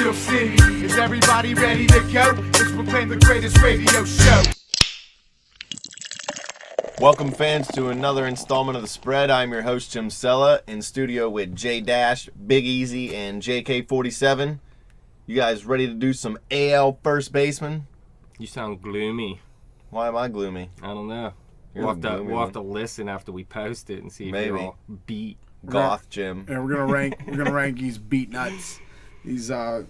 Steel City. Is everybody ready to go? Let's proclaim the greatest radio show. Welcome, fans, to another installment of The Spread. I'm your host, Jim Sella, in studio with J Dash, Big Easy, and JK47. You guys ready to do some AL first baseman? You sound gloomy. Why am I gloomy? I don't know. You're We'll have to listen after we post it and see if you're all beat. Goth Jim. Yeah, we're gonna rank these beat nuts. These we're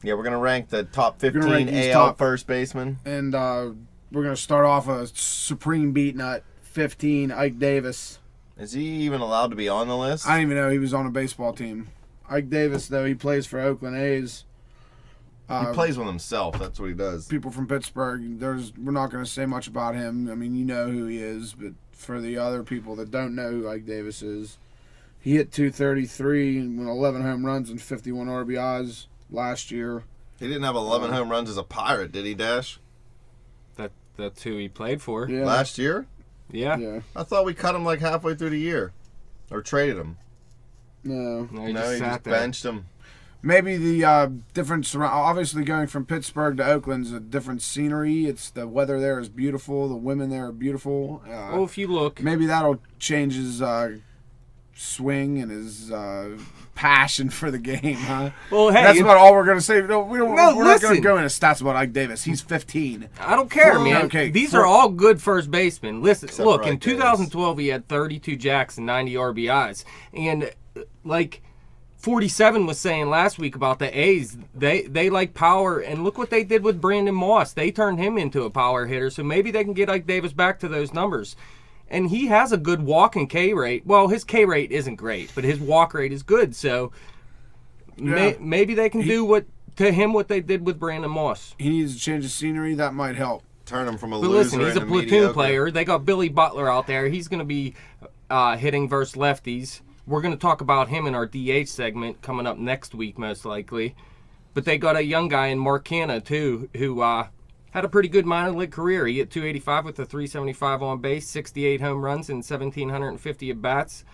gonna rank the top 15 AL first baseman. And we're gonna start off a supreme beat nut, 15, Ike Davis. Is he even allowed to be on the list? I didn't even know he was on a baseball team. Ike Davis, though, he plays for Oakland A's. He plays with himself. That's what he does. People from Pittsburgh, we're not going to say much about him. I mean, you know who he is, but for the other people that don't know who Ike Davis is, he hit .233 and won 11 home runs and 51 RBIs last year. He didn't have 11 home runs as a Pirate, did he, Dash? That's who he played for. Yeah. Last year? Yeah. I thought we cut him like halfway through the year. Or traded him. No. He No, just he sat just there. benched him. Maybe the difference, obviously going from Pittsburgh to Oakland's a different scenery. It's the weather there is beautiful. The women there are beautiful. Well, if you look. Maybe that'll change his swing and his passion for the game, huh? Well, hey. That's about all we're going to say. No, we're not going listen. to go into stats about Ike Davis. He's 15. I don't care, man. Okay, These are all good first basemen. Listen, Except look, for in Ike Davis. 2012, he had 32 jacks and 90 RBIs. And, like 47 was saying last week about the A's, they like power. And look what they did with Brandon Moss. They turned him into a power hitter. So maybe they can get Ike Davis back to those numbers. And he has a good walk and K rate. Well, his K rate isn't great, but his walk rate is good. So maybe they can do what they did with Brandon Moss. He needs to change the scenery. That might help. Turn him from a But loser listen, he's a into platoon mediocre. player. They got Billy Butler out there. He's going to be hitting versus lefties. We're going to talk about him in our DH segment coming up next week, most likely. But they got a young guy in Mark Canha, too, who had a pretty good minor league career. He hit .285 with a .375 on base, 68 home runs, and 1,750 at-bats.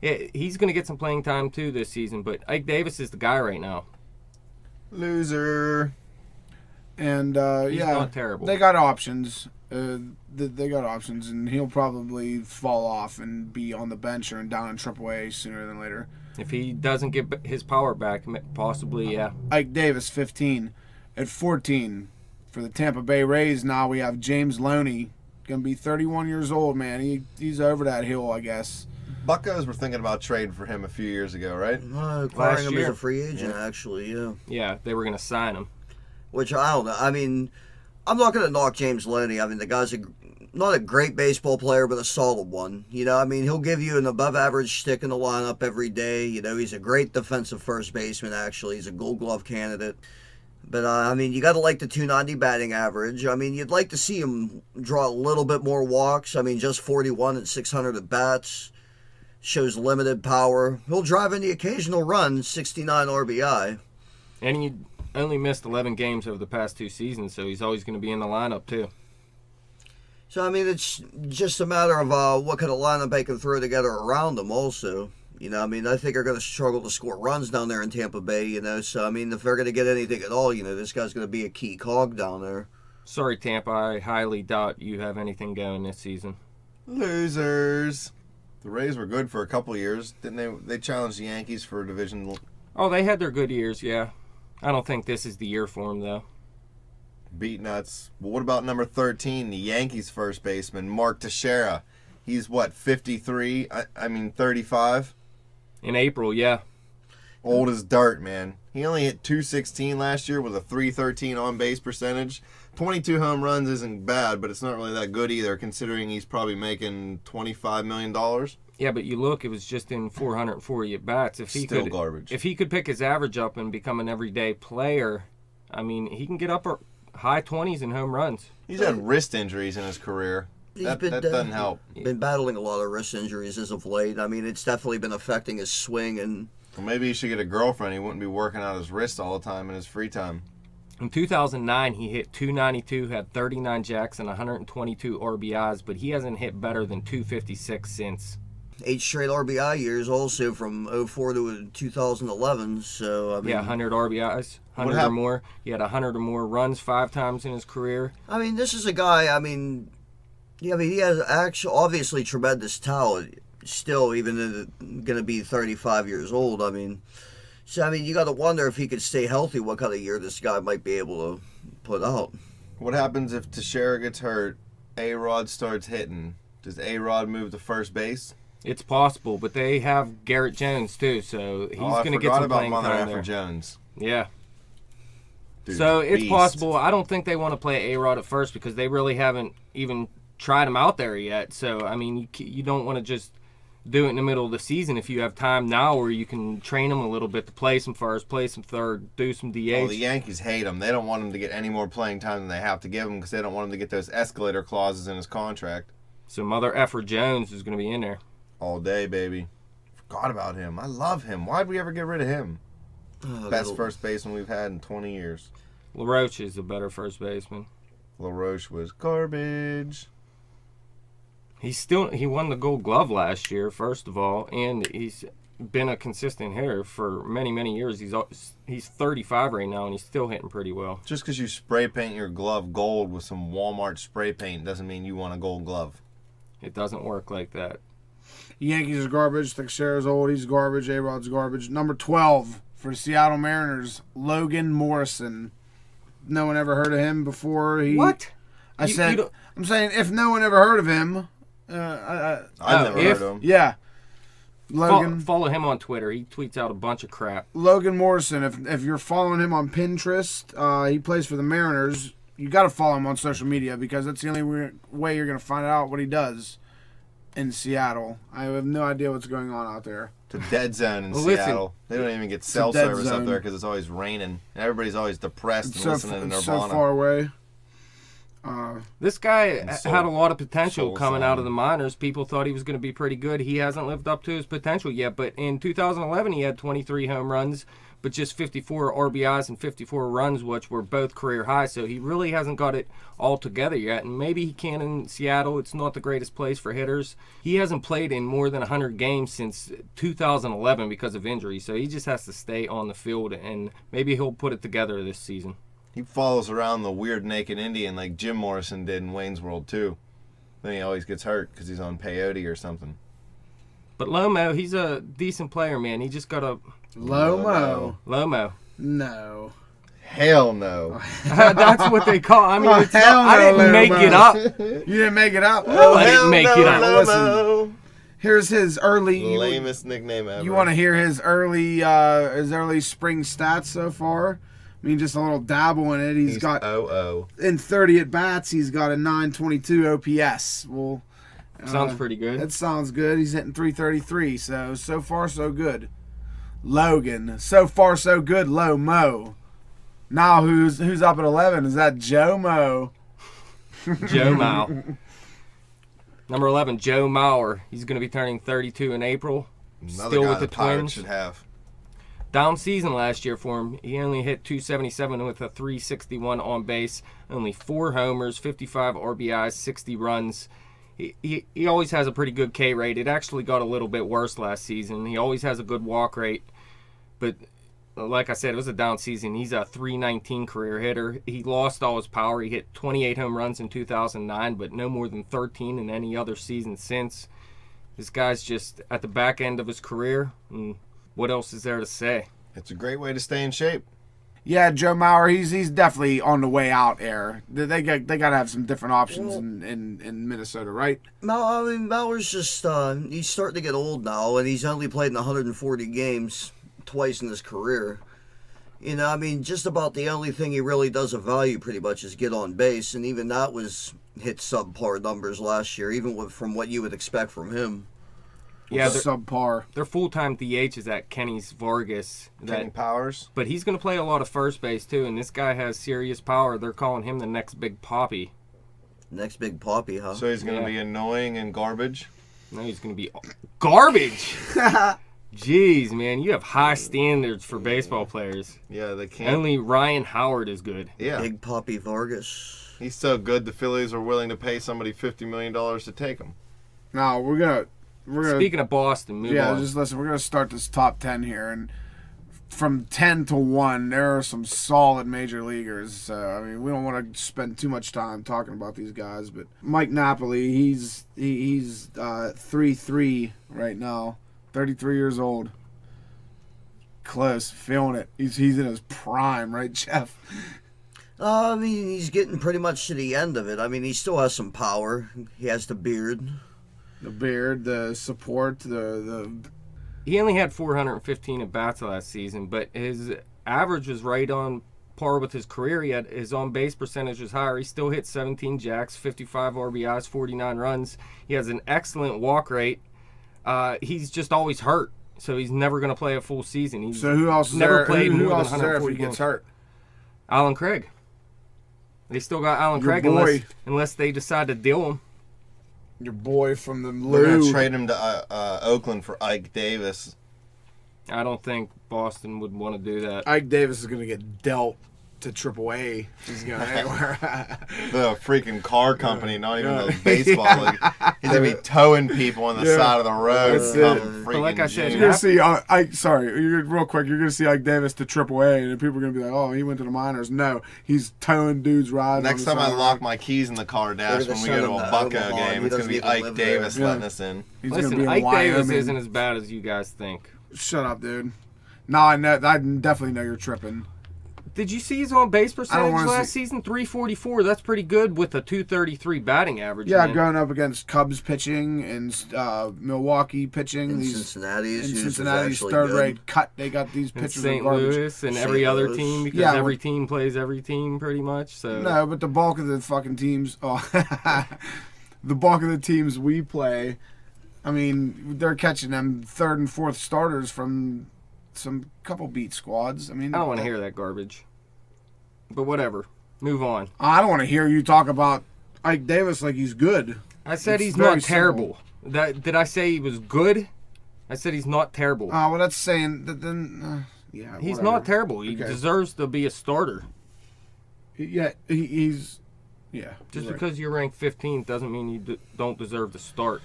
He's going to get some playing time, too, this season. But Ike Davis is the guy right now. Loser. And, He's not terrible. They got options. They got options, and he'll probably fall off and be on the bench or down in AAA sooner than later. If he doesn't get his power back, possibly, yeah. Ike Davis, 15. At 14, for the Tampa Bay Rays, now we have James Loney. Going to be 31 years old, man. He's over that hill, I guess. Buccos were thinking about trading for him a few years ago, right? Acquiring him as year. a free agent, actually, yeah. Yeah, they were going to sign him. Which, I don't know. I mean, I'm not going to knock James Loney. I mean, the guy's not a great baseball player, but a solid one. You know, I mean, he'll give you an above-average stick in the lineup every day. You know, he's a great defensive first baseman, actually. He's a Gold Glove candidate. But, I mean, you got to like the .290 batting average. I mean, you'd like to see him draw a little bit more walks. I mean, just 41 and 600 at-bats. Shows limited power. He'll drive in the occasional run, 69 RBI. And he only missed 11 games over the past 2 seasons, so he's always going to be in the lineup, too. So, I mean, it's just a matter of what kind of lineup they can throw together around him also. You know, I mean, I think they're going to struggle to score runs down there in Tampa Bay, you know. So, I mean, if they're going to get anything at all, you know, this guy's going to be a key cog down there. Sorry, Tampa. I highly doubt you have anything going this season. Losers. The Rays were good for a couple years. Didn't they? They challenged the Yankees for a division. Oh, they had their good years, yeah. I don't think this is the year for them, though. Beat nuts. But what about number 13, the Yankees first baseman, Mark Teixeira? He's, 53? I mean, 35? In April, yeah. Old as dirt, man. He only hit .216 last year with a .313 on-base percentage. 22 home runs isn't bad, but it's not really that good either, considering he's probably making $25 million. Yeah, but you look, it was just in 440 at-bats. Still garbage. If he could pick his average up and become an everyday player, I mean, he can get up high 20s in home runs. He's had wrist injuries in his career. That doesn't help. Been battling a lot of wrist injuries as of late. I mean, it's definitely been affecting his swing. And Well, maybe he should get a girlfriend. He wouldn't be working out his wrist all the time in his free time. In 2009, he hit .292, had 39 jacks and 122 RBIs, but he hasn't hit better than .256 since. 8 straight RBI years also from '04 to 2011. So, I mean, 100 RBIs, 100 or happened? more. He had 100 or more runs 5 times in his career. I mean, this is a guy, he has actually obviously tremendous talent still, even though going to be 35 years old. You got to wonder if he could stay healthy, what kind of year this guy might be able to put out. What happens if Teixeira gets hurt, A-Rod starts hitting? Does A-Rod move to first base? It's possible, but they have Garrett Jones too, so he's going to get I some forgot about playing Mother time Effer there. Jones. Yeah. Dude's So a it's beast. possible. I don't think they want to play A-Rod at first because they really haven't even tried him out there yet. So, you don't want to just do it in the middle of the season if you have time now where you can train him a little bit to play some first, play some third, do some DH. Well, the Yankees hate him. They don't want him to get any more playing time than they have to give him because they don't want him to get those escalator clauses in his contract. So Mother Effer Jones is going to be in there. All day, baby. Forgot about him. I love him. Why'd we ever get rid of him? Best first baseman we've had in 20 years. LaRoche is a better first baseman. LaRoche was garbage. He won the Gold Glove last year, first of all, and he's been a consistent hitter for many, many years. He's 35 right now, and he's still hitting pretty well. Just because you spray paint your glove gold with some Walmart spray paint doesn't mean you want a gold glove. It doesn't work like that. Yankees are garbage. Teixeira's old. He's garbage. A-Rod's garbage. Number 12 for the Seattle Mariners, Logan Morrison. No one ever heard of him before. What? I'm saying if no one ever heard of him. I've never heard of him. Yeah. Logan. Follow him on Twitter. He tweets out a bunch of crap. Logan Morrison. If you're following him on Pinterest, he plays for the Mariners. You got to follow him on social media because that's the only way you're going to find out what he does in Seattle. I have no idea what's going on out there. It's a dead zone in Listen, Seattle. They don't even get cell dead service zone. up there because it's always raining. And everybody's always depressed and listening to It's Nirvana. so far away. This guy Soul- had a lot of potential Soul coming out of Song. the minors. People thought he was going to be pretty good. He hasn't lived up to his potential yet. But in 2011, he had 23 home runs, but just 54 RBIs and 54 runs, which were both career highs. So he really hasn't got it all together yet. And maybe he can in Seattle. It's not the greatest place for hitters. He hasn't played in more than 100 games since 2011 because of injury. So he just has to stay on the field, and maybe he'll put it together this season. He follows around the weird naked Indian like Jim Morrison did in Wayne's World, too. Then he always gets hurt because he's on peyote or something. But Lomo, he's a decent player, man. He just got a Lomo. Lomo. No. Hell no. That's what they call. I mean, Oh, it's hell not, I no, didn't make Lomo. it up. You didn't make it up? I didn't make it up. Listen, here's his early. Lamest nickname ever. You want to hear his early spring stats so far? I mean, just a little dabble in it. He's got in 30 at bats. He's got a 922 OPS. Well, Sounds pretty good. that sounds good. He's hitting 333. So far so good. Logan, so far so good. Low Mo. Now who's up at 11? Is that Joe Mo? Joe Mauer. Number 11, Joe Mauer. He's going to be turning 32 in April. Another Still guy with the Pirates Twins. should have. Down season last year for him. He only hit 277 with a 361 on base, only 4 homers, 55 RBIs, 60 runs. He always has a pretty good K rate. It actually got a little bit worse last season. He always has a good walk rate. But like I said, it was a down season. He's a 319 career hitter. He lost all his power. He hit 28 home runs in 2009, but no more than 13 in any other season since. This guy's just at the back end of his career. And what else is there to say? It's a great way to stay in shape. Yeah, Joe Mauer, he's definitely on the way out there. They got to have some different options in Minnesota, right? Mauer's just he's starting to get old now, and he's only played in 140 games twice in his career. Just about the only thing he really does of value pretty much is get on base, and even that was hit subpar numbers last year, even from what you would expect from him. Yeah, subpar. Their full-time DH is at Kenny's Vargas. Kenny Powers. But he's going to play a lot of first base, too, and this guy has serious power. They're calling him the next big Poppy. Next big Poppy, huh? So he's going to Yeah. be annoying and garbage. No, he's going to be garbage. Jeez, man, you have high standards for baseball players. Yeah, they can't. Only Ryan Howard is good. Yeah, Big Poppy Vargas. he's so good the Phillies are willing to pay somebody $50 million to take him. Now we're Speaking of Boston, move on. just listen. We're gonna start this top 10 here, and from 10 to 1, there are some solid major leaguers. So I mean, we don't want to spend too much time talking about these guys, but Mike Napoli, he's 3-3 right now, 33 years old. Close, feeling it. He's in his prime, right, Jeff? I mean, he's getting pretty much to the end of it. I mean, he still has some power. He has the beard. The beard, the support, the He only had 415 at bats last season, but his average was right on par with his career. He had his on-base percentage was higher. He still hit 17 jacks, 55 RBIs, 49 runs. He has an excellent walk rate. He's just always hurt, so he's never going to play a full season. He's So who else is never there? played Who more than else is there if 140 he gets games. hurt? Alan Craig. They still got Alan Your Craig boy. unless they decide to deal him. Your boy from the We're going Lou. to trade him to Oakland for Ike Davis. I don't think Boston would want to do that. Ike Davis is going to get dealt to AAA. He's going anywhere. The freaking car company, not even the baseball league. He's going to be towing people on the side of the road. That's come it. freaking But like I said, June. You're going to see Ike. Sorry, real quick. You're going to see Ike Davis to AAA, and people are going to be like, "Oh, he went to the minors." No, he's towing dudes riding. Next on the time I side of the lock road. my keys in the car dash They're when we gonna go to a send him Bucko to Omaha, game, and he it's going to doesn't be even Ike live there. Davis Yeah. letting us in. He's going to Listen, be in Ike Wyoming. Davis isn't as bad as you guys think. Shut up, dude. No, I know. I definitely know you're tripping. Did you see his on-base percentage wanna last see- season? 344. That's pretty good with a 233 batting average. Yeah, man. going up against Cubs pitching and Milwaukee pitching. In These Cincinnati's, in who's Cincinnati's actually third good. rate cut. They got these in pitchers St. of garbage. Louis and St. every other Louis. team because Yeah, every team plays every team pretty much. So No, but the bulk of the fucking teams, the bulk of the teams we play, I mean, they're catching them third and fourth starters from some couple beat squads. I mean, I don't want to hear that garbage. But whatever. Move on. I don't want to hear you talk about Ike Davis like he's good. I said It's he's very not terrible. Did I say he was good? I said he's not terrible. Well, that's saying that then. Yeah, He's whatever. not terrible. He Okay. deserves to be a starter. Yeah, he's. Yeah. Just you're right. because you're ranked 15th doesn't mean you don't deserve to start.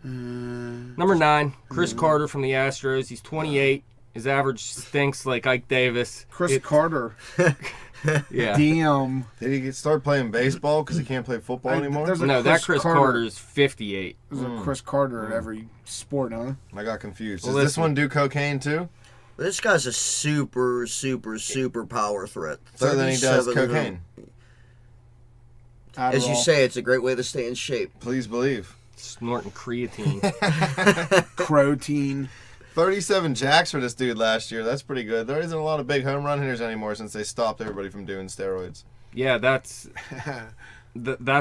Uh, Number 9, Chris Carter from the Astros. He's 28. His average stinks like Ike Davis. Chris Carter. Yeah. Damn. Did he start playing baseball because he can't play football anymore? there's a No, that Chris Chris Carter. Carter's 58. There's a Chris Carter at every sport, huh? I got confused. Well, Does this listen. one do cocaine too? This guy's a super power threat. So then he does 37 cocaine. As you Adderall. say, it's a great way to stay in shape. Please believe. Snorting creatine. Protein. 37 jacks for this dude last year. That's pretty good. There isn't a lot of big home run hitters anymore since they stopped everybody from doing steroids. Yeah, that's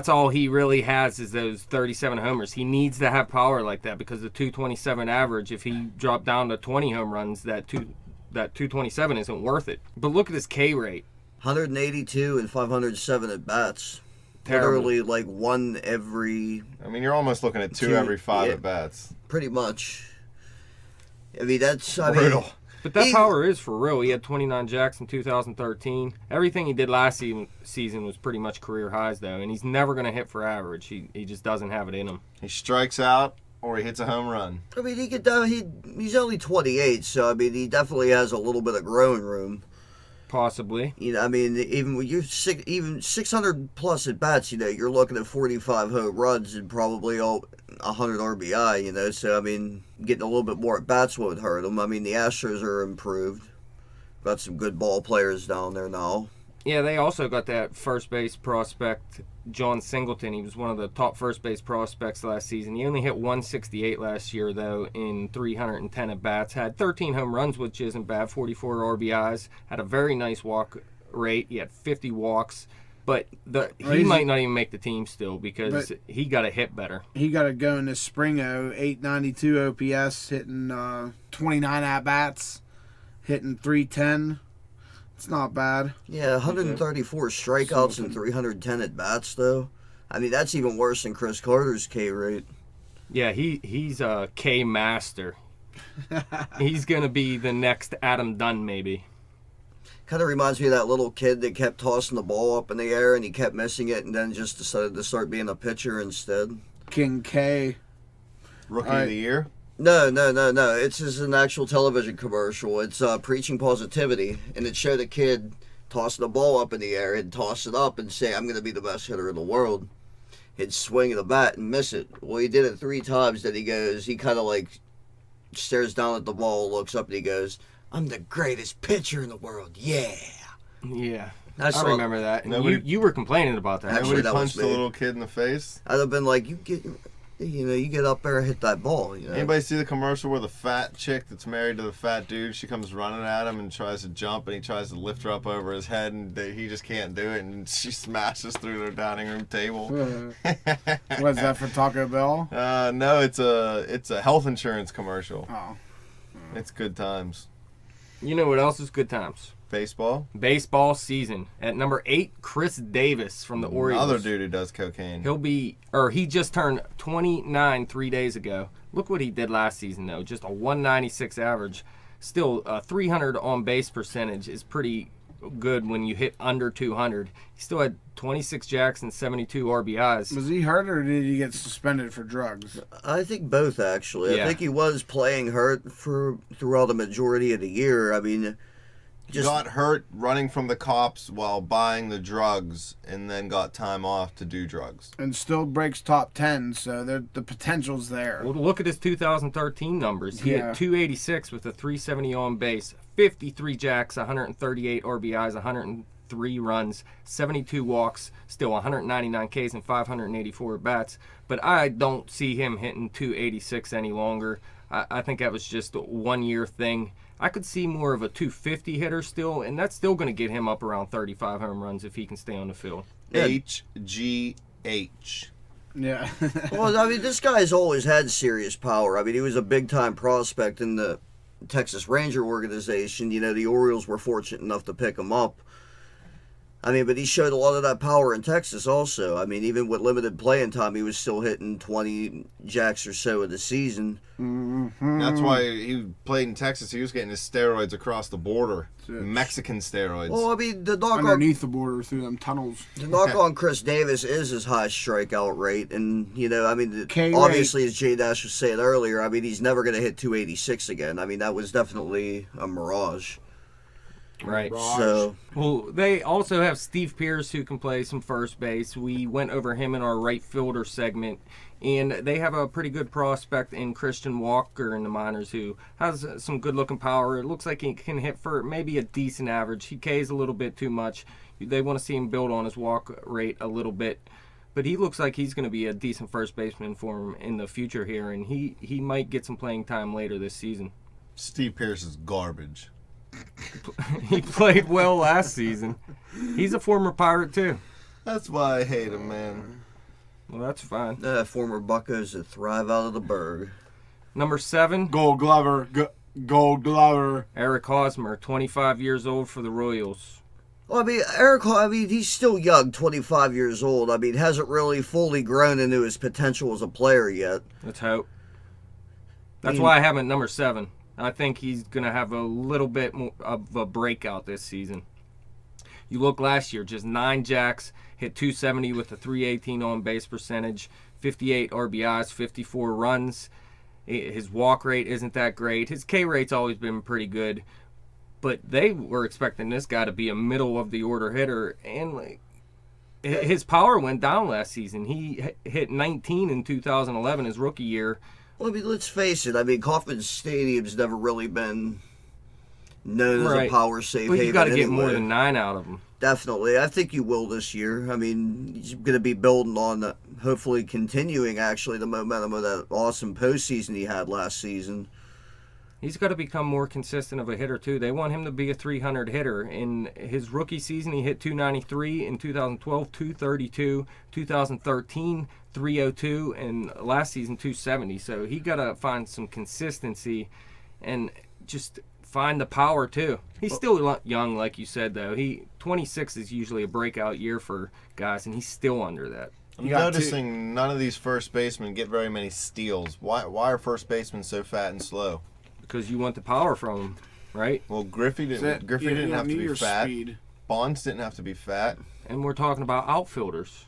all he really has is those 37 homers. He needs to have power like that because the 227 average, if he dropped down to 20 home runs, that 227 isn't worth it. But look at his K rate. 182 and 507 at bats. Terrible. Literally like one every, I mean, you're almost looking at two Two, every 5 yeah. at bats. pretty much. I mean, that's Brutal. But that He- power is for real. He had 29 jacks in 2013. Everything he did last season was pretty much career highs, though, and he's never going to hit for average. He just doesn't have it in him. He strikes out or he hits a home run. I mean, he could. He's only 28, so I mean, he definitely has a little bit of growing room. Possibly. You know, I mean, even when you're even 600 plus at bats, you know, you're looking at 45 home runs and probably 100 RBI. You know, so I mean, getting a little bit more at bats won't hurt him. I mean, the Astros are improved. Got some good ball players down there now. Yeah, they also got that first base prospect, John Singleton. He was one of the top first base prospects last season. He only hit 168 last year, though, in 310 at-bats. Had 13 home runs, which isn't bad, 44 RBIs. Had a very nice walk rate. He had 50 walks. But he might not even make the team still because he got to hit better. He got to go in this spring, 892 OPS, hitting 29 at-bats, hitting 310. It's not bad. Yeah, 134 strikeouts and 310 at bats, though. I mean, that's even worse than Chris Carter's K rate. Yeah, he's a K master. He's going to be the next Adam Dunn, maybe. Kind of reminds me of that little kid that kept tossing the ball up in the air and he kept missing it and then just decided to start being a pitcher instead. King K. Rookie of the year? No. It's just an actual television commercial. It's preaching positivity, and it showed a kid tossing the ball up in the air and toss it up and say, "I'm going to be the best hitter in the world." He'd swing the bat and miss it. Well, he did it 3 times. Then he kind of like stares down at the ball, looks up, and he goes, "I'm the greatest pitcher in the world. Yeah." Yeah. I I remember that. And Nobody- you were complaining about that. Actually, Nobody that was punched the me. little kid in the face. I'd have been like, you get up there and hit that ball. Anybody see the commercial where the fat chick that's married to the fat dude, she comes running at him and tries to jump, and he tries to lift her up over his head, and he just can't do it, and she smashes through their dining room table. What is that for Taco Bell? No, it's a health insurance commercial. Oh. It's good times. You know what else is good times? Baseball. Baseball season. At number 8, Chris Davis from the Orioles. Another dude who does cocaine. He just turned 29 3 days ago. Look what he did last season, though. Just a 196 average. Still, 300 on base percentage is pretty good when you hit under 200. He still had 26 jacks and 72 RBIs. Was he hurt or did he get suspended for drugs? I think both, actually. Yeah. I think he was playing hurt throughout the majority of the year. I mean, Got hurt running from the cops while buying the drugs, and then got time off to do drugs. And still breaks top 10, so the potential's there. Well, look at his 2013 numbers. He Yeah. hit 286 with a 370 on base, 53 jacks, 138 RBIs, 103 runs, 72 walks, still 199 Ks and 584 bats. But I don't see him hitting 286 any longer. I think that was just a one-year thing. I could see more of a 250 hitter still, and that's still going to get him up around 35 home runs if he can stay on the field. Yeah. HGH. Yeah. well, I mean, this guy's always had serious power. I mean, he was a big-time prospect in the Texas Ranger organization. The Orioles were fortunate enough to pick him up. I mean, but he showed a lot of that power in Texas also. I mean, even with limited playing time, he was still hitting 20 jacks or so in the season. That's why he played in Texas. He was getting his steroids across the border. It. Mexican steroids. Well, I mean, the knock Underneath the border through them tunnels. on Chris Davis is his high strikeout rate. And, I mean, K obviously, as J Dash was saying earlier, I mean, he's never going to hit 286 again. I mean, that was definitely a mirage. Right. So, Well, they also have Steve Pearce who can play some first base. We went over him in our right fielder segment, and they have a pretty good prospect in Christian Walker in the minors who has some good-looking power. It looks like he can hit for maybe a decent average. He Ks a little bit too much. They want to see him build on his walk rate a little bit. But he looks like he's going to be a decent first baseman for him in the future here, and he might get some playing time later this season. Steve Pearce is garbage. He played well last season. He's a former Pirate, too. That's why I hate him, man. Well, that's fine. former Buccos that thrive out of the Berg. Number 7, Gold Glover. Gold Glover. Eric Hosmer, 25 years old for the Royals. Well, I mean, he's still young, 25 years old. I mean, hasn't really fully grown into his potential as a player yet. Let's hope. That's why I have him at number 7. I think he's going to have a little bit more of a breakout this season. You look last year, just 9 jacks, hit 270 with a 318 on base percentage, 58 RBIs, 54 runs. His walk rate isn't that great. His K rate's always been pretty good. But they were expecting this guy to be a middle of the order hitter, and his power went down last season. He hit 19 in 2011, his rookie year. Well, I mean, let's face it. I mean, Kauffman Stadium's never really been known as a power safe But haven. you got to get anyway. more than 9 out of him. Definitely. I think you will this year. I mean, he's going to be building on, hopefully continuing, actually, the momentum of that awesome postseason he had last season. He's got to become more consistent of a hitter, too. They want him to be a 300 hitter. In his rookie season, he hit 293. In 2012, 232. 2013, 302. And last season, 270. So he got to find some consistency and just find the power, too. He's still young, like you said, though. 26 is usually a breakout year for guys, and he's still under that. I'm noticing none of these first basemen get very many steals. Why are first basemen so fat and slow? Because you want the power from him, right? Well, Griffey didn't have to be fat. Speed. Bonds didn't have to be fat. And we're talking about outfielders.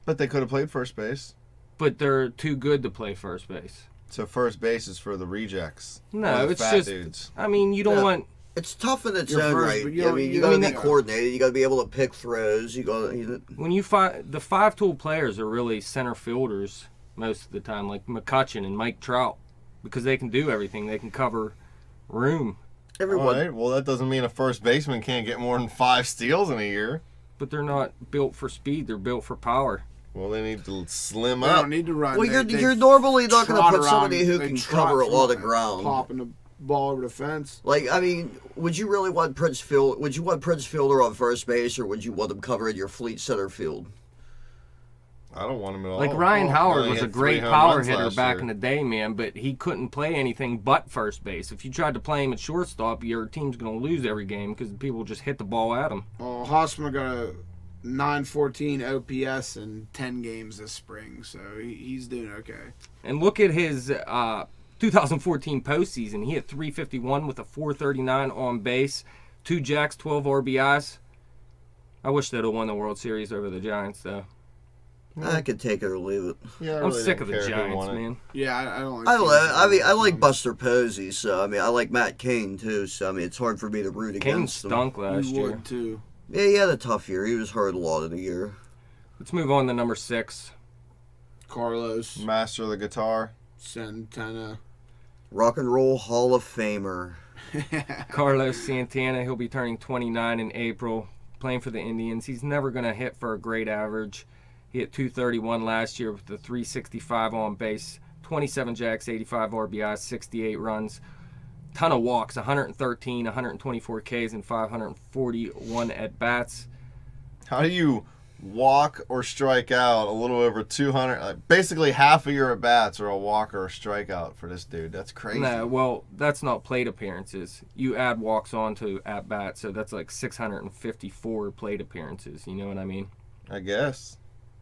But they could have played first base. but they're too good to play first base. So first base is for the rejects. No, or the it's fat just. dudes. I mean, you don't Yeah. want. It's tough in its You're own first, right. but you I don't- mean, you you got to don't- be coordinated. You got to be able to pick throws. You got to. When you find the 5-tool players are really center fielders most of the time, like McCutcheon and Mike Trout, because they can do everything. They can cover room, Everyone. All right, well, that doesn't mean a first baseman can't get more than 5 steals in a year. but they're not built for speed. They're built for power. Well, they need to slim They up. don't need to run. Well, They you're normally not going to trot put somebody around- who they can trot cover a through lot of it, ground. popping the ball over the fence. Like, I mean, would you really want Prince Fielder on first base, or would you want him covering your fleet center field? I don't want him at all. Like Ryan Well, Howard he was a had great 3 home power runs hitter last back year. in the day, man, but he couldn't play anything but first base. If you tried to play him at shortstop, your team's going to lose every game because people just hit the ball at him. Well, Hosmer got a 914 OPS in 10 games this spring, so he's doing okay. And look at his 2014 postseason. He hit 351 with a 439 on base, 2 jacks, 12 RBIs. I wish they'd have won the World Series over the Giants, though. I could take it or leave it. Yeah, I I'm really sick don't of the care who Giants, won it. man. Yeah, I don't. I don't know. I mean, I like Buster Posey, so I mean, I like Matt Cain too. So I mean, it's hard for me to root Kane against him. stunk last You year. would too. Yeah, he had a tough year. He was hurt a lot of the year. Let's move on to number 6. Carlos Master of the guitar. Santana. Rock and Roll Hall of Famer. Carlos Santana. He'll be turning 29 in April, playing for the Indians. He's never going to hit for a great average. He hit 231 last year with the 365 on base, 27 jacks, 85 RBIs, 68 runs, ton of walks, 113, 124 Ks, and 541 at-bats. How do you walk or strike out a little over 200? Basically, half of your at-bats are a walk or a strikeout for this dude. That's crazy. No, well, that's not plate appearances. You add walks on to at-bats, so that's like 654 plate appearances. You know what I mean? I guess.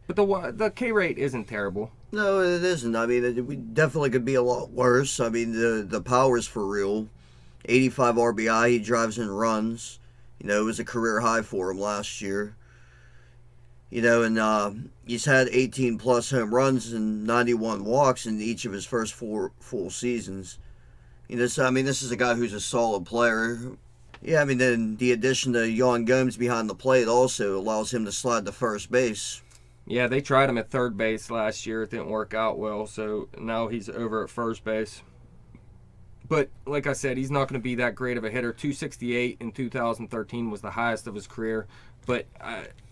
But the K rate isn't terrible. No, it isn't. I mean, we definitely could be a lot worse. I mean, the power's for real. 85 RBI. He drives in runs. You know, it was a career high for him last year. You know, and he's had 18 plus home runs and 91 walks in each of his first 4 full seasons. You know, so I mean, this is a guy who's a solid player. Yeah, I mean, then the addition to Yan Gomes behind the plate also allows him to slide to first base. Yeah, they tried him at third base last year. It didn't work out well, so now he's over at first base. But like I said, he's not going to be that great of a hitter. 268 in 2013 was the highest of his career. But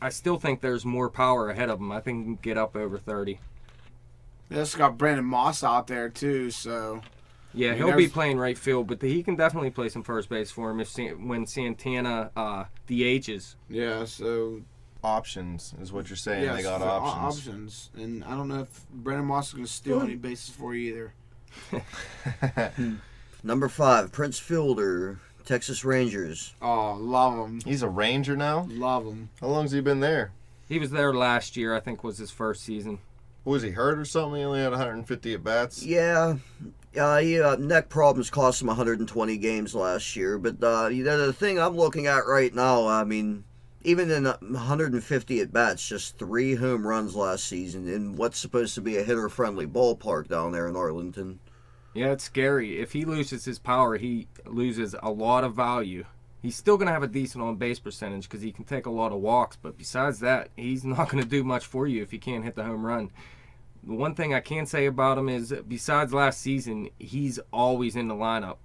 I still think there's more power ahead of him. I think he can get up over 30. They also got Brandon Moss out there too, so Yeah, he'll be playing right field, but he can definitely play some first base for him when Santana DHs. yeah, so Options is what you're saying. yeah, They got so options. and I don't know if Brandon Moss is going to steal any bases for you either. Number 5, Prince Fielder, Texas Rangers. Oh, love him, He's a Ranger now? love him. How long's he been there? He was there last year, I think was his first season. Was he hurt or something? He only had 150 at-bats? Yeah, neck problems cost him 120 games last year. But you know, the thing I'm looking at right now, I mean, even in 150 at bats, just 3 home runs last season in what's supposed to be a hitter-friendly ballpark down there in Arlington. Yeah, it's scary. If he loses his power, he loses a lot of value. He's still going to have a decent on-base percentage because he can take a lot of walks. But besides that, he's not going to do much for you if he can't hit the home run. The one thing I can say about him is, besides last season, he's always in the lineup.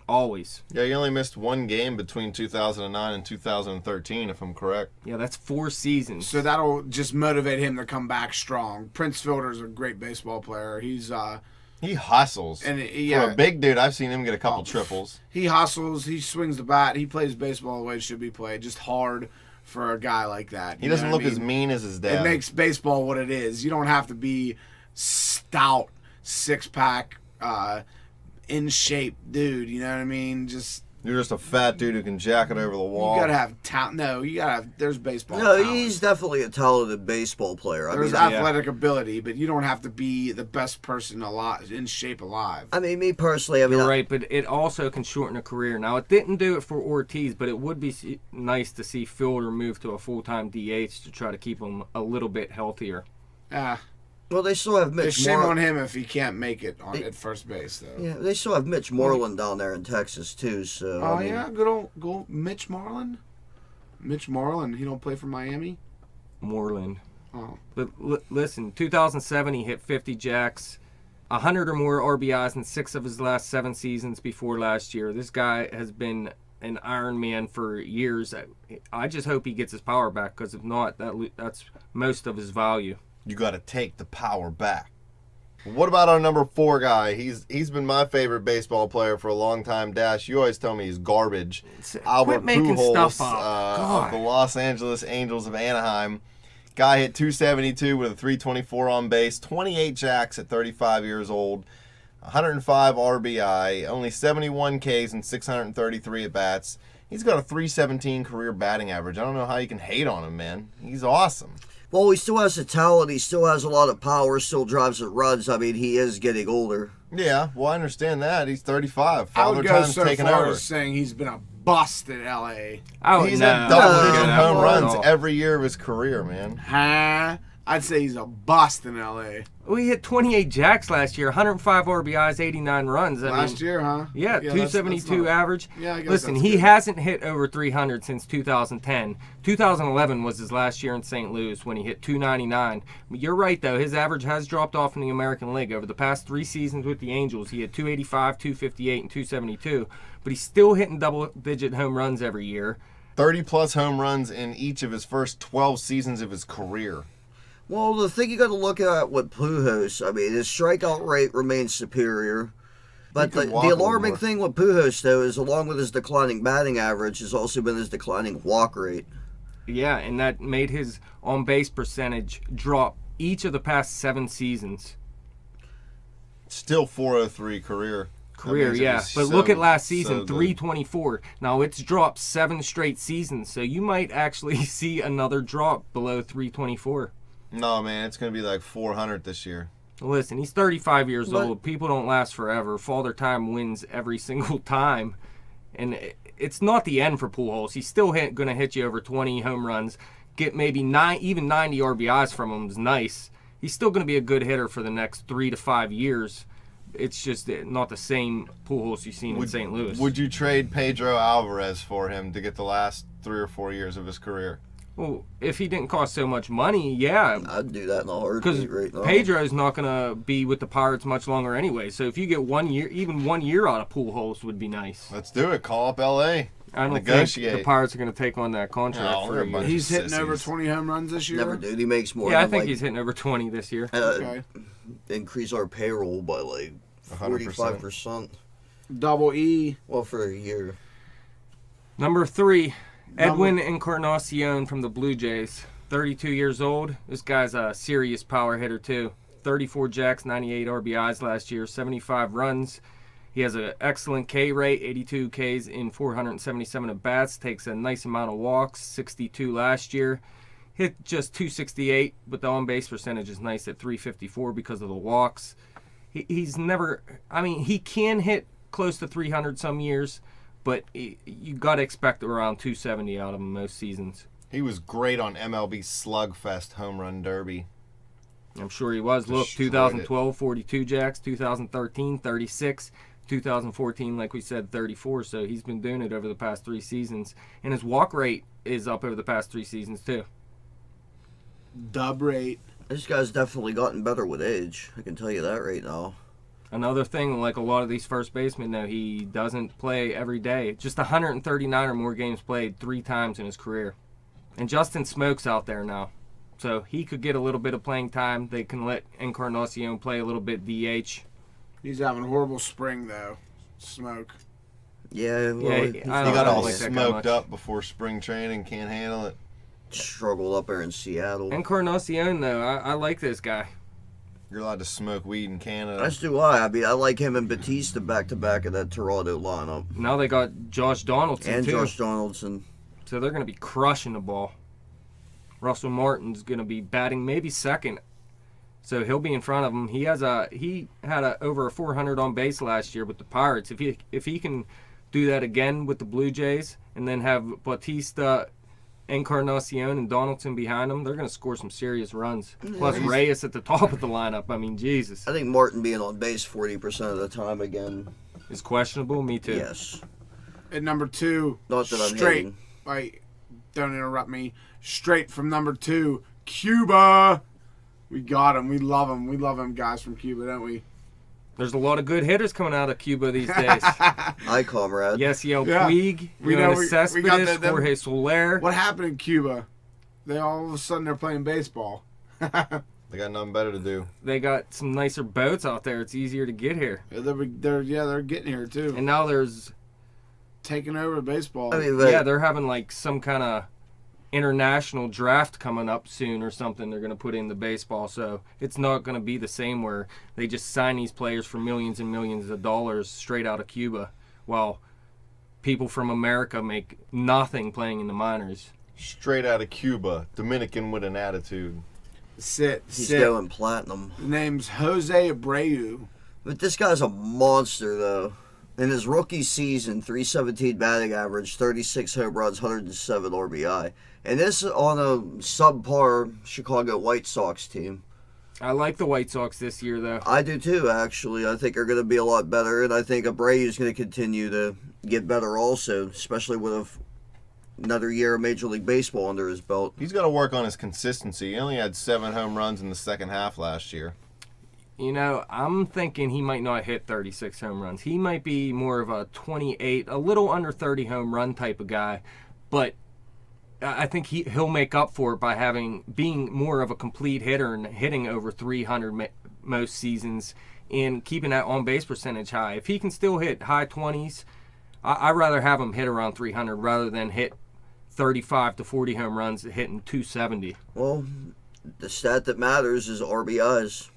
Always. Yeah, he only missed 1 game between 2009 and 2013, if I'm correct. Yeah, that's 4 seasons. So that'll just motivate him to come back strong. Prince Fielder's a great baseball player. He's He hustles. and For yeah, a big dude, I've seen him get a couple triples. he hustles. He swings the bat. He plays baseball the way it should be played. Just hard for a guy like that. He You doesn't know what look I as mean? mean as his dad. It makes baseball what it is. You don't have to be stout, 6-pack, in shape dude. You know what I mean? You're just a fat dude who can jack it over the wall. You gotta have talent. No, you gotta have. There's baseball. No, talent. he's definitely a talented baseball player. There's I mean, athletic ability, but you don't have to be the best person alive in shape alive. me personally, I mean, You're right, but it also can shorten a career. Now, it didn't do it for Ortiz, but it would be nice to see Fielder move to a full-time DH to try to keep him a little bit healthier. Well, they still have Mitch Shame Moreland. on him if he can't make it at first base, though. Yeah, they still have Mitch Moreland down there in Texas too. So Oh I mean, yeah, good old Mitch Moreland. Mitch Moreland, he don't play for Miami. Moreland. Oh, But listen, 2007 he hit 50 jacks, 100 or more RBIs in 6 of his last 7 seasons before last year. This guy has been an Iron Man for years. I just hope he gets his power back, because if not, that's most of his value. You got to take the power back. What about our number 4 guy? He's been my favorite baseball player for a long time. Dash, you always tell me he's garbage. Albert making Pujols stuff up. of the Los Angeles Angels of Anaheim. Guy hit 272 with a 324 on base, 28 jacks at 35 years old, 105 RBI, only 71 Ks and 633 at bats. He's got a 317 career batting average. I don't know how you can hate on him, man. He's awesome. well, he still has the talent. He still has a lot of power. Still drives the runs. I mean, he is getting older. Yeah, well, I understand that. He's 35. I Father would go Time's so taking far over. as saying he's been a bust in L.A. He's had double-digit no, home no, runs no. every year of his career, man. Huh? I'd say he's a bust in L.A. Well, he hit 28 jacks last year, 105 RBIs, 89 runs. Last year, huh? Yeah, that's 272 not- average. Yeah, I guess Listen, that's he good. hasn't hit over 300 since 2010. 2011 was his last year in St. Louis when he hit 299. You're right, though. His average has dropped off in the American League. Over the past 3 seasons with the Angels, he had 285, 258, and 272. But he's still hitting double-digit home runs every year. 30-plus home runs in each of his first 12 seasons of his career. Well, the thing you got to look at with Pujols, I mean, his strikeout rate remains superior. But could the walk a little alarming more. thing with Pujols, though, is along with his declining batting average, has also been his declining walk rate. Yeah, and that made his on-base percentage drop each of the past 7 seasons. Still 403 career. That Career, means it yeah. was But so- look at last so season, good. 324. Now, it's dropped 7 straight seasons, so you might actually see another drop below 324. No, man, it's going to be like 400 this year. Listen, he's 35 years But- old. People don't last forever. Father Time wins every single time. And it's not the end for Pujols. He's still going to hit you over 20 home runs. Get maybe even 90 RBIs from him is nice. He's still going to be a good hitter for the next 3 to 5 years. It's just not the same Pujols you've seen in St. Louis. Would you trade Pedro Alvarez for him to get the last 3 or 4 years of his career? Well, if he didn't cost so much money, yeah. I'd do that in a Because heartbeat right now. Pedro's not going to be with the Pirates much longer anyway. So if you get 1 year, even 1 year out of Pujols would be nice. Let's do it. Call up L.A. I don't think Negotiate. the Pirates are going to take on that contract No, for they're a a year. bunch He's hitting Sissies. over 20 home runs this year. Never did. He makes more Yeah, I than, think like, he's hitting over 20 this year. Okay. increase our payroll by like 100%. 45%. Double E. Well, for a year. Number 3, Edwin Encarnacion from the Blue Jays. 32 years old. This guy's a serious power hitter, too. 34 jacks, 98 RBIs last year, 75 runs. He has an excellent K rate, 82 Ks in 477 at bats. Takes a nice amount of walks, 62 last year. Hit just 268, but the on-base percentage is nice at 354 because of the walks. He's never, I mean, he can hit close to 300 some years, but you got to expect around 270 out of him most seasons. He was great on MLB Slugfest Home Run Derby. I'm sure he was. Look, Destroyed 2012, 42 jacks, 2013, 36, 2014, like we said, 34. So he's been doing it over the past 3 seasons. And his walk rate is up over the past 3 seasons, too. Dub rate. This guy's definitely gotten better with age. I can tell you that right now. Another thing, like a lot of these first basemen, though, he doesn't play every day. Just 139 or more games played 3 times in his career. And Justin Smoke's out there now. So he could get a little bit of playing time. They can let Encarnacion play a little bit DH. He's having a horrible spring, though. Smoke. Yeah, well, Yeah, he's I He don't got know all like that guy smoked much. up before spring training. Can't handle it. struggled up there in Seattle. Encarnacion, though, I like this guy. You're allowed to smoke weed in Canada. As do I. I mean, I like him and Batista back-to-back in that Toronto lineup. Now they got Josh Donaldson, And too. Josh Donaldson. So they're going to be crushing the ball. Russell Martin's going to be batting maybe second. So he'll be in front of him. He had over a 400 on base last year with the Pirates. If he can do that again with the Blue Jays and then have Batista Encarnacion and Donaldson behind them, they're going to score some serious runs. Plus Reyes at the top of the lineup. I mean, Jesus. I think Martin being on base 40% of the time again. Is questionable. Me too. Yes. At number 2, Not that I'm straight. hating. Wait, don't interrupt me. Straight from number 2, Cuba. We got him. We love him. We love him, guys from Cuba, don't we? There's a lot of good hitters coming out of Cuba these days. Hi, comrade. Yesiel Yeah. Puig, We know Cespedes, we got them- Jorge Soler. What happened in Cuba? They all of a sudden they're playing baseball. They got nothing better to do. They got some nicer boats out there. It's easier to get here. They're getting here too. And now there's, Taking over baseball. I mean, but yeah, they're having like some kind of international draft coming up soon or something they're going to put in the baseball. So it's not going to be the same where they just sign these players for millions and millions of dollars straight out of Cuba while people from America make nothing playing in the minors. Straight out of Cuba, Dominican with an attitude. he's going platinum. His name's Jose Abreu. But this guy's a monster, though. In his rookie season, 317 batting average, 36 home runs, 107 RBI. And this on a subpar Chicago White Sox team. I like the White Sox this year, though. I do too, actually. I think they're going to be a lot better, and I think Abreu's going to continue to get better also, especially with another year of Major League Baseball under his belt. He's got to work on his consistency. He only had 7 home runs in the second half last year. You know, I'm thinking he might not hit 36 home runs. He might be more of a 28, a little under 30 home run type of guy. But I think he'll make up for it by being more of a complete hitter and hitting over 300 most seasons and keeping that on-base percentage high. If he can still hit high 20s, I'd rather have him hit around 300 rather than hit 35 to 40 home runs hitting 270. Well, the stat that matters is RBIs.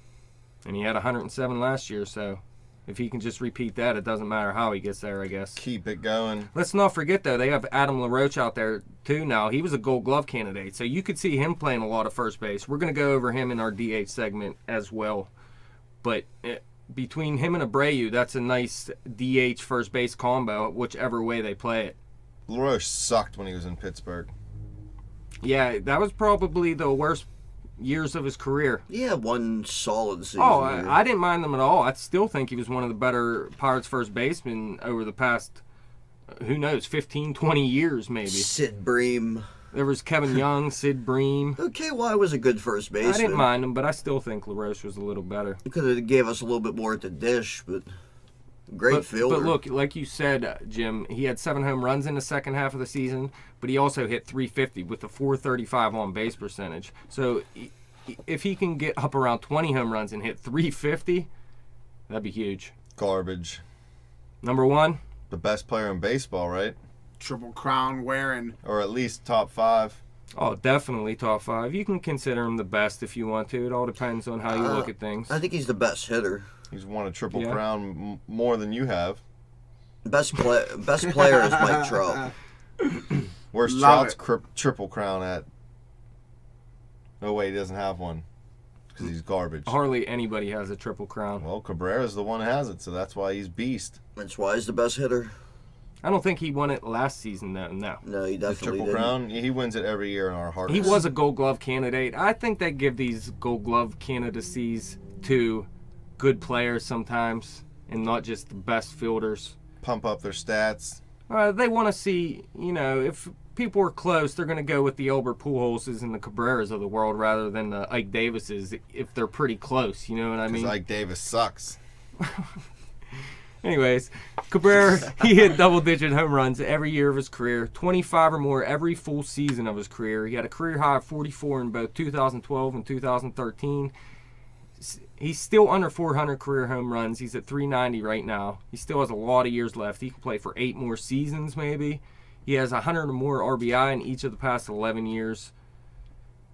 And he had 107 last year, so if he can just repeat that, it doesn't matter how he gets there, I guess. Keep it going. Let's not forget, though, they have Adam LaRoche out there, too, now. He was a Gold Glove candidate, so you could see him playing a lot of first base. We're going to go over him in our DH segment as well. But between him and Abreu, that's a nice DH first base combo, whichever way they play it. LaRoche sucked when he was in Pittsburgh. Yeah, that was probably the worst years of his career. Yeah, one solid season. Oh, I didn't mind them at all. I still think he was one of the better Pirates first basemen over the past, who knows, 15, 20 years maybe. Sid Bream. There was Kevin Young, Sid Bream. Okay, well, I was a good first baseman. I didn't mind him, but I still think LaRoche was a little better. He could have gave us a little bit more at the dish, but great fielder. But look, like you said, Jim, he had 7 home runs in the second half of the season, but he also hit 350 with a 435 on-base percentage. So if he can get up around 20 home runs and hit 350, that'd be huge. Garbage. Number 1? The best player in baseball, right? Triple Crown wearing. Or at least top 5. Oh, definitely top 5. You can consider him the best if you want to. It all depends on how you look at things. I think he's the best hitter. He's won a Triple Yeah. Crown more than you have. Best player is Mike Trout. Where's Love Trout's Triple Crown at? No way, he doesn't have one. Because he's garbage. Hardly anybody has a Triple Crown. Well, Cabrera's the one that has it, so that's why he's beast. That's why he's the best hitter. I don't think he won it last season, though. No. No, he The definitely Triple didn't. Crown, he wins it every year in our hearts. He was a Gold Glove candidate. I think they give these Gold Glove candidacies to good players sometimes and not just the best fielders. Pump up their stats. They want to see, if people are close, they're going to go with the Albert Pujolses and the Cabreras of the world rather than the Ike Davises if they're pretty close. You know what I mean? Because Ike Davis sucks. Anyways, Cabrera, he hit double-digit home runs every year of his career, 25 or more every full season of his career. He had a career high of 44 in both 2012 and 2013. He's still under 400 career home runs. He's at 390 right now. He still has a lot of years left. He can play for 8 more seasons maybe. He has 100 or more RBI in each of the past 11 years.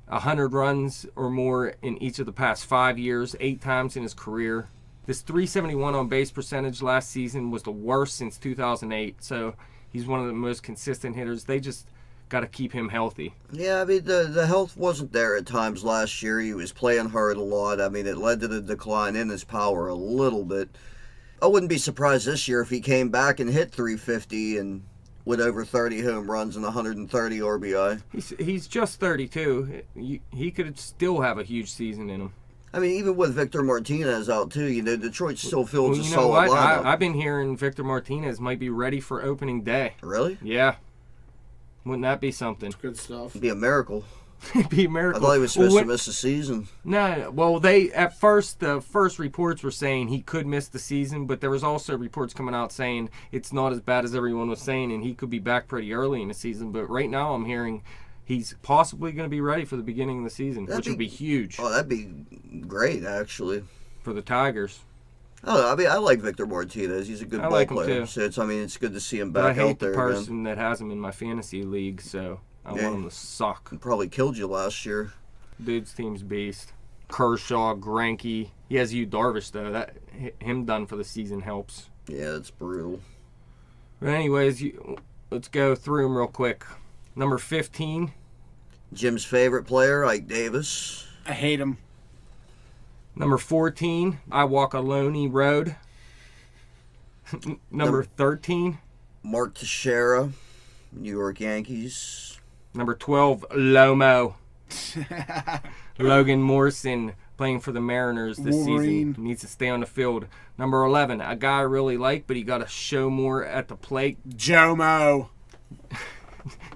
100 runs or more in each of the past 5 years, 8 times in his career. This 371 on base percentage last season was the worst since 2008. So he's one of the most consistent hitters. They just got to keep him healthy. Yeah, I mean, the health wasn't there at times last year. He was playing hard a lot. I mean, it led to the decline in his power a little bit. I wouldn't be surprised this year if he came back and hit 350 and with over 30 home runs and 130 RBI. He's just 32. He could still have a huge season in him. I mean, even with Victor Martinez out too, Detroit still fields Well, a you know solid what? lineup. I've been hearing Victor Martinez might be ready for opening day. Really? Yeah. Wouldn't that be something? Good stuff. It'd be a miracle. It'd be a I miracle. thought he was supposed to miss the season. No, well, the first reports were saying he could miss the season, but there was also reports coming out saying it's not as bad as everyone was saying, and he could be back pretty early in the season. But right now, I'm hearing he's possibly going to be ready for the beginning of the season, which would be huge Oh, that'd be great, actually. for the Tigers. Oh, I mean, I like Victor Martinez. He's a good I ball like him player. too. So it's good to see him But I back hate out the there person again. that has him in my fantasy league, so I Yeah. want him to suck. He probably killed you last year. Dude's team's beast. Kershaw, Greinke. He has Yu Darvish though. That him done for the season helps. Yeah, it's brutal. But anyways, let's go through them real quick. Number 15, Jim's favorite player, Ike Davis. I hate him. number 14, I walk a Loney road. Number 13, Mark Teixeira, New York Yankees. number 12, Lomo. Logan Morrison playing for the Mariners this Wolverine. season. Needs to stay on the field. Number 11, a guy I really like, but he got to show more at the plate. Jomo.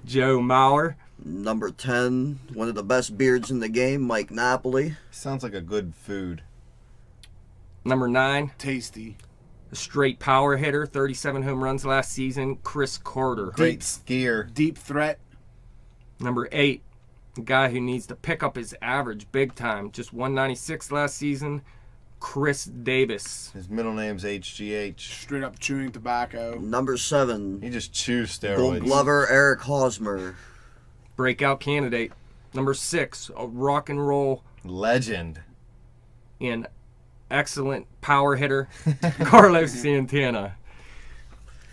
Joe Mauer. Number 10, one of the best beards in the game, Mike Napoli. Sounds like a good food. Number 9, Tasty. a straight power hitter, 37 home runs last season, Chris Carter. Great skier. Deep threat. Number 8, a guy who needs to pick up his average big time, just 196 last season, Chris Davis. His middle name's HGH. Straight up chewing tobacco. Number 7, He just chews Gold steroids. Glover Eric Hosmer. Breakout candidate. Number 6, a rock and roll Legend. and excellent power hitter, Carlos Santana.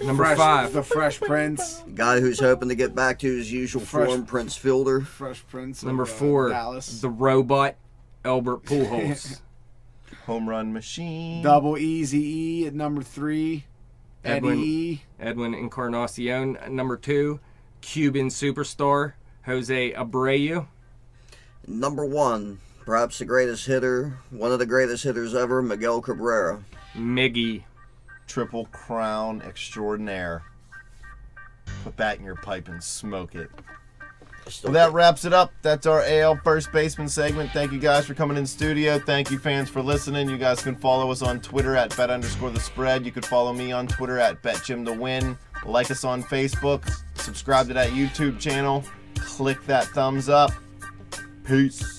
Number 5, The Fresh Prince. Guy who's hoping to get back to his usual Fresh- form, Prince Fielder. Fresh Prince. number of, 4, Dallas. the robot, Albert Pujols. Home run machine. Double Easy E at number 3. Edwin. Eddie E. Edwin Encarnacion. Number 2, Cuban superstar, Jose Abreu. Number 1, perhaps the greatest hitter, one of the greatest hitters ever, Miguel Cabrera. Miggy. Triple Crown Extraordinaire. Put that in your pipe and smoke it. Well, that wraps it up. That's our AL First Baseman segment. Thank you guys for coming in studio. Thank you, fans, for listening. You guys can follow us on Twitter at bet_the_spread. You can follow me on Twitter at betjimtowin. Like us on Facebook. Subscribe to that YouTube channel. Click that thumbs up. Peace.